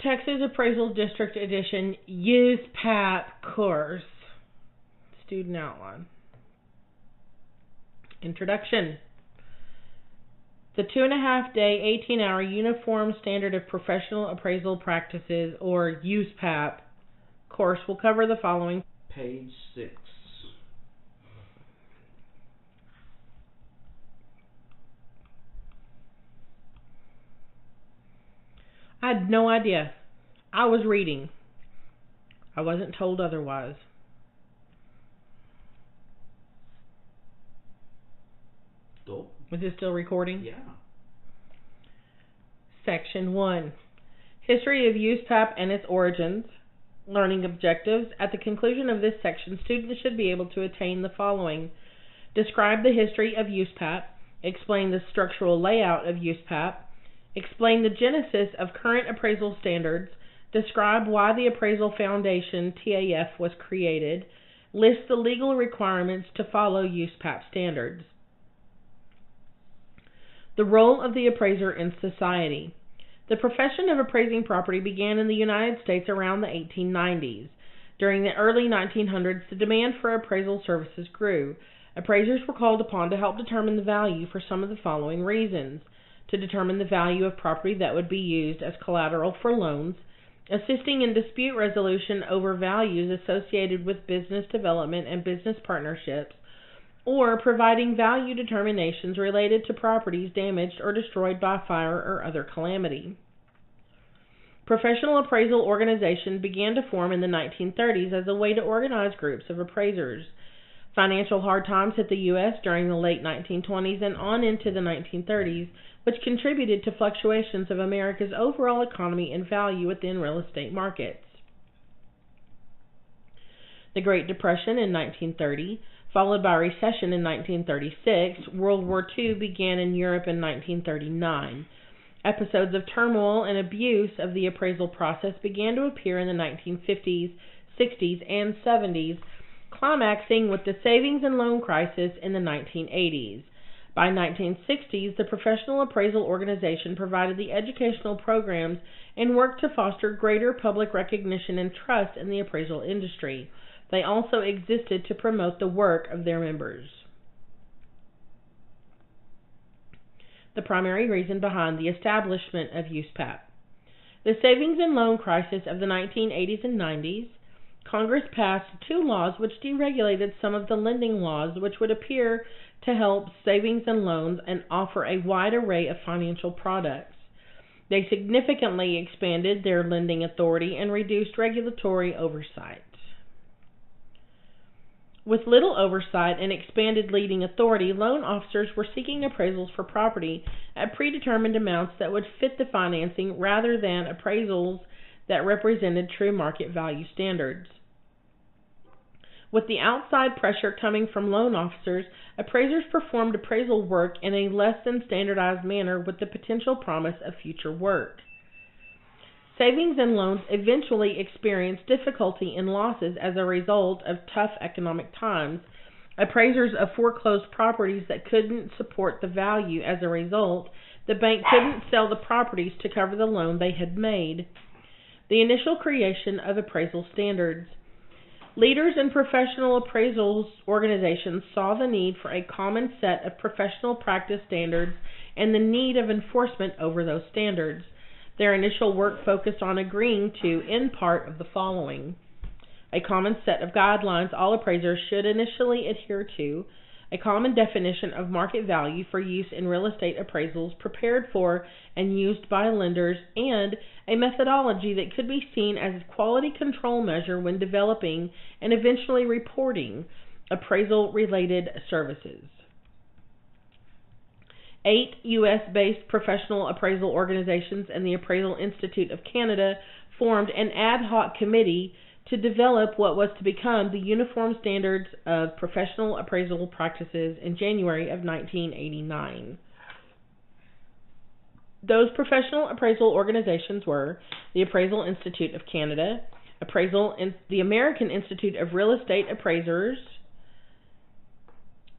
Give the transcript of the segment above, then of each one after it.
Texas Appraisal District Edition Uspap course. Student outline. Introduction. The 2.5-day, 18-hour Uniform Standard of Professional Appraisal Practices, or Uspap, course will cover the following. Page 6. I had no idea. I was reading. I wasn't told otherwise. Cool. Is it still recording? Yeah. Section 1. History of Uspap and its origins. Learning objectives. At the conclusion of this section, students should be able to attain the following. Describe the history of Uspap. Explain the structural layout of Uspap. Explain the genesis of current appraisal standards. Describe why the Appraisal Foundation, TAF, was created. List the legal requirements to follow Uspap standards. The role of the appraiser in society. The profession of appraising property began in the United States around the 1890s. During the early 1900s, the demand for appraisal services grew. Appraisers were called upon to help determine the value for some of the following reasons: to determine the value of property that would be used as collateral for loans, assisting in dispute resolution over values associated with business development and business partnerships, or providing value determinations related to properties damaged or destroyed by fire or other calamity. Professional appraisal organizations began to form in the 1930s as a way to organize groups of appraisers. Financial hard times hit the U.S. during the late 1920s and on into the 1930s, which contributed to fluctuations of America's overall economy and value within real estate markets. The Great Depression in 1930, followed by a recession in 1936, World War II began in Europe in 1939. Episodes of turmoil and abuse of the appraisal process began to appear in the 1950s, 60s, and 70s, climaxing with the savings and loan crisis in the 1980s. By 1960s, the Professional Appraisal Organization provided the educational programs and worked to foster greater public recognition and trust in the appraisal industry. They also existed to promote the work of their members. The primary reason behind the establishment of Uspap. The savings and loan crisis of the 1980s and 90s. Congress passed 2 laws which deregulated some of the lending laws which would appear to help savings and loans and offer a wide array of financial products. They significantly expanded their lending authority and reduced regulatory oversight. With little oversight and expanded leading authority, loan officers were seeking appraisals for property at predetermined amounts that would fit the financing rather than appraisals that represented true market value standards. With the outside pressure coming from loan officers, appraisers performed appraisal work in a less than standardized manner with the potential promise of future work. Savings and loans eventually experienced difficulty and losses as a result of tough economic times. Appraisers of foreclosed properties that couldn't support the value as a result, the bank couldn't sell the properties to cover the loan they had made. The initial creation of appraisal standards. Leaders in professional appraisal organizations saw the need for a common set of professional practice standards and the need of enforcement over those standards. Their initial work focused on agreeing to, in part, of the following: a common set of guidelines all appraisers should initially adhere to, a common definition of market value for use in real estate appraisals prepared for and used by lenders, and a methodology that could be seen as a quality control measure when developing and eventually reporting appraisal-related services. 8 U.S.-based professional appraisal organizations and the Appraisal Institute of Canada formed an ad hoc committee to develop what was to become the Uniform Standards of Professional Appraisal Practices in January of 1989. Those professional appraisal organizations were the Appraisal Institute of Canada, the American Institute of Real Estate Appraisers,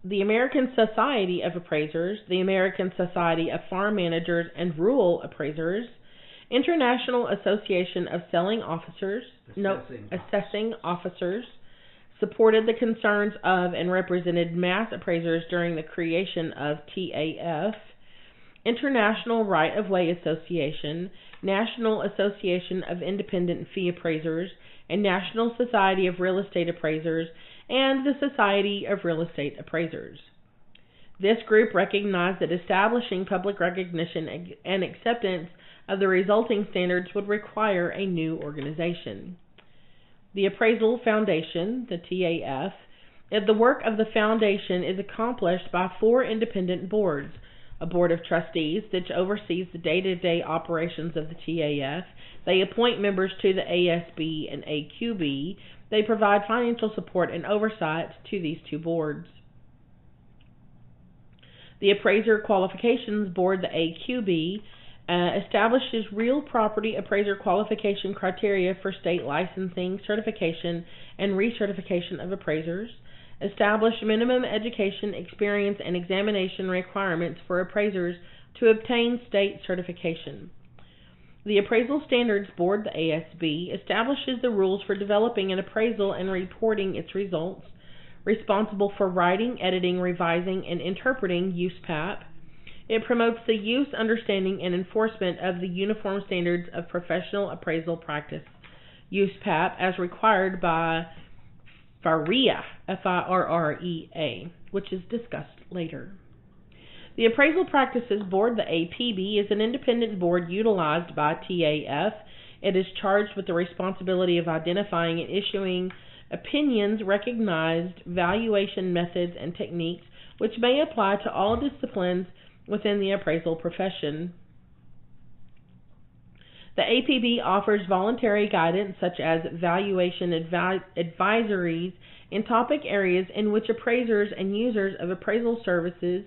the American Society of Appraisers, the American Society of Farm Managers and Rural Appraisers, International Association of Selling Officers, Assessing Officers, supported the concerns of and represented mass appraisers during the creation of TAF. International Right-of-Way Association, National Association of Independent Fee Appraisers, and National Society of Real Estate Appraisers, and the Society of Real Estate Appraisers. This group recognized that establishing public recognition and acceptance of the resulting standards would require a new organization. The Appraisal Foundation, the TAF, the work of the foundation is accomplished by 4 independent boards: a board of trustees that oversees the day-to-day operations of the TAF. They appoint members to the ASB and AQB. They provide financial support and oversight to these 2 boards. The Appraiser Qualifications Board, the AQB, establishes real property appraiser qualification criteria for state licensing, certification, and recertification of appraisers, establish minimum education, experience, and examination requirements for appraisers to obtain state certification. The Appraisal Standards Board, the ASB, establishes the rules for developing an appraisal and reporting its results, responsible for writing, editing, revising, and interpreting Uspap. It promotes the use, understanding, and enforcement of the Uniform Standards of Professional Appraisal Practice, Uspap, as required by FIRREA, F-I-R-R-E-A, which is discussed later. The Appraisal Practices Board, the APB, is an independent board utilized by TAF. It is charged with the responsibility of identifying and issuing opinions, recognized valuation methods and techniques which may apply to all disciplines within the appraisal profession. The APB offers voluntary guidance such as valuation advisories in topic areas in which appraisers and users of appraisal services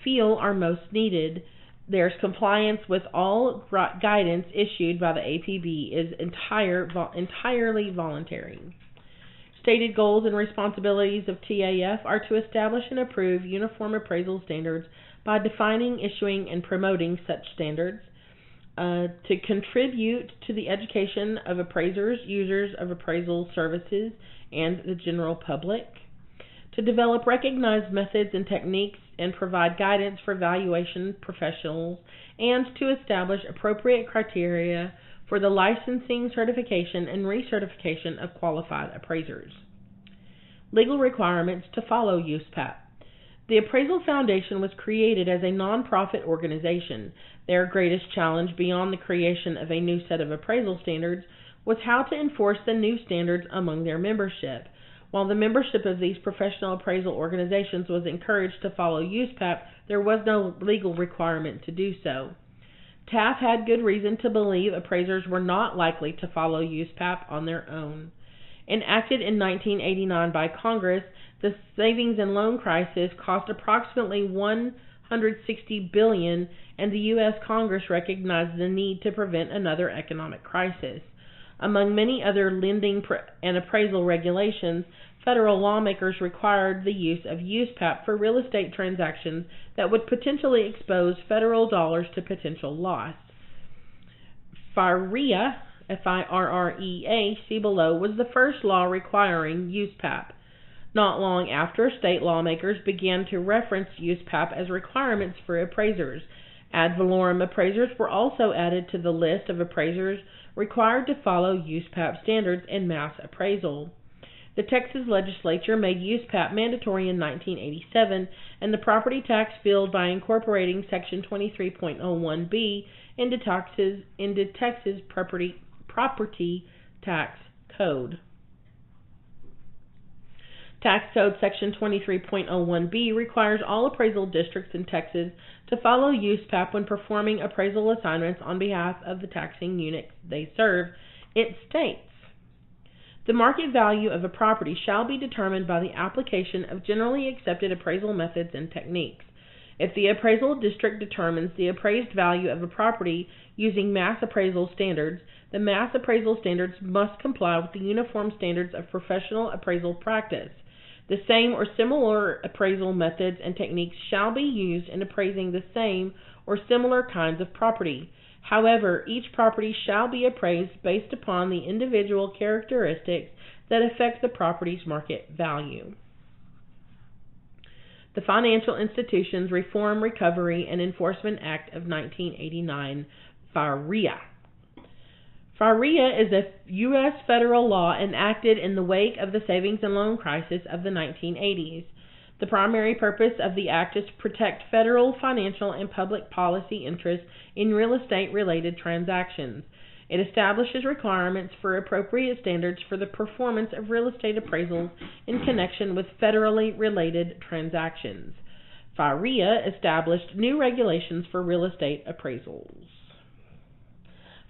feel are most needed. There's compliance with all guidance issued by the APB is entirely voluntary. Stated goals and responsibilities of TAF are to establish and approve uniform appraisal standards by defining, issuing, and promoting such standards, to contribute to the education of appraisers, users of appraisal services, and the general public, to develop recognized methods and techniques and provide guidance for valuation professionals, and to establish appropriate criteria for the licensing, certification, and recertification of qualified appraisers. Legal requirements to follow Uspap. The Appraisal Foundation was created as a nonprofit organization. Their greatest challenge beyond the creation of a new set of appraisal standards was how to enforce the new standards among their membership. While the membership of these professional appraisal organizations was encouraged to follow Uspap, there was no legal requirement to do so. TAF had good reason to believe appraisers were not likely to follow Uspap on their own. Enacted in 1989 by Congress, the savings and loan crisis cost approximately $160 billion, and the U.S. Congress recognized the need to prevent another economic crisis. Among many other lending and appraisal regulations, federal lawmakers required the use of Uspap for real estate transactions that would potentially expose federal dollars to potential loss. FIRREA, F-I-R-R-E-A, see below, was the first law requiring Uspap. Not long after, state lawmakers began to reference Uspap as requirements for appraisers. Ad valorem appraisers were also added to the list of appraisers required to follow Uspap standards in mass appraisal. The Texas legislature made Uspap mandatory in 1987 in the property tax field by incorporating Section 23.01b into Texas property tax code. Tax Code Section 23.01b requires all appraisal districts in Texas to follow Uspap when performing appraisal assignments on behalf of the taxing units they serve. It states, the market value of a property shall be determined by the application of generally accepted appraisal methods and techniques. If the appraisal district determines the appraised value of a property using mass appraisal standards, the mass appraisal standards must comply with the Uniform Standards of Professional Appraisal Practice. The same or similar appraisal methods and techniques shall be used in appraising the same or similar kinds of property. However, each property shall be appraised based upon the individual characteristics that affect the property's market value. The Financial Institutions Reform, Recovery, and Enforcement Act of 1989, FIRREA. FIRREA is a U.S. federal law enacted in the wake of the savings and loan crisis of the 1980s. The primary purpose of the act is to protect federal financial and public policy interests in real estate-related transactions. It establishes requirements for appropriate standards for the performance of real estate appraisals in connection with federally related transactions. FIRREA established new regulations for real estate appraisals.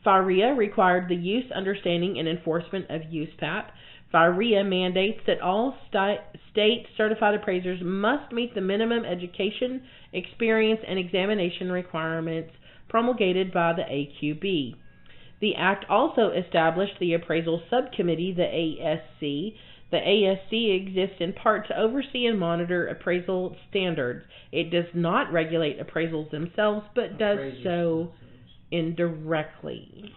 FIRREA required the use, understanding, and enforcement of Uspap. FIRREA mandates that all state certified appraisers must meet the minimum education, experience, and examination requirements promulgated by the AQB. The Act also established the Appraisal Subcommittee, the ASC. The ASC exists in part to oversee and monitor appraisal standards. It does not regulate appraisals themselves, but does so indirectly.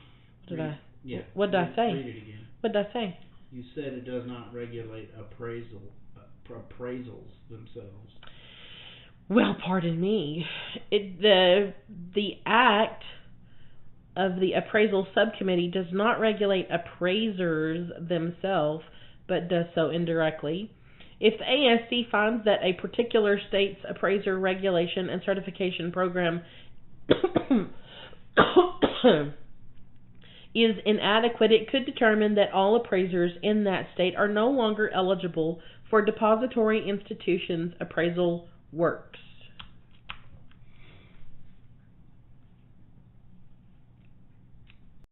What did I say? Read it again. What did I say? You said it does not regulate appraisals themselves. Well, pardon me. The Act of the Appraisal Subcommittee does not regulate appraisers themselves, but does so indirectly. If the ASC finds that a particular state's appraiser regulation and certification program is inadequate, it could determine that all appraisers in that state are no longer eligible for depository institutions' appraisal works.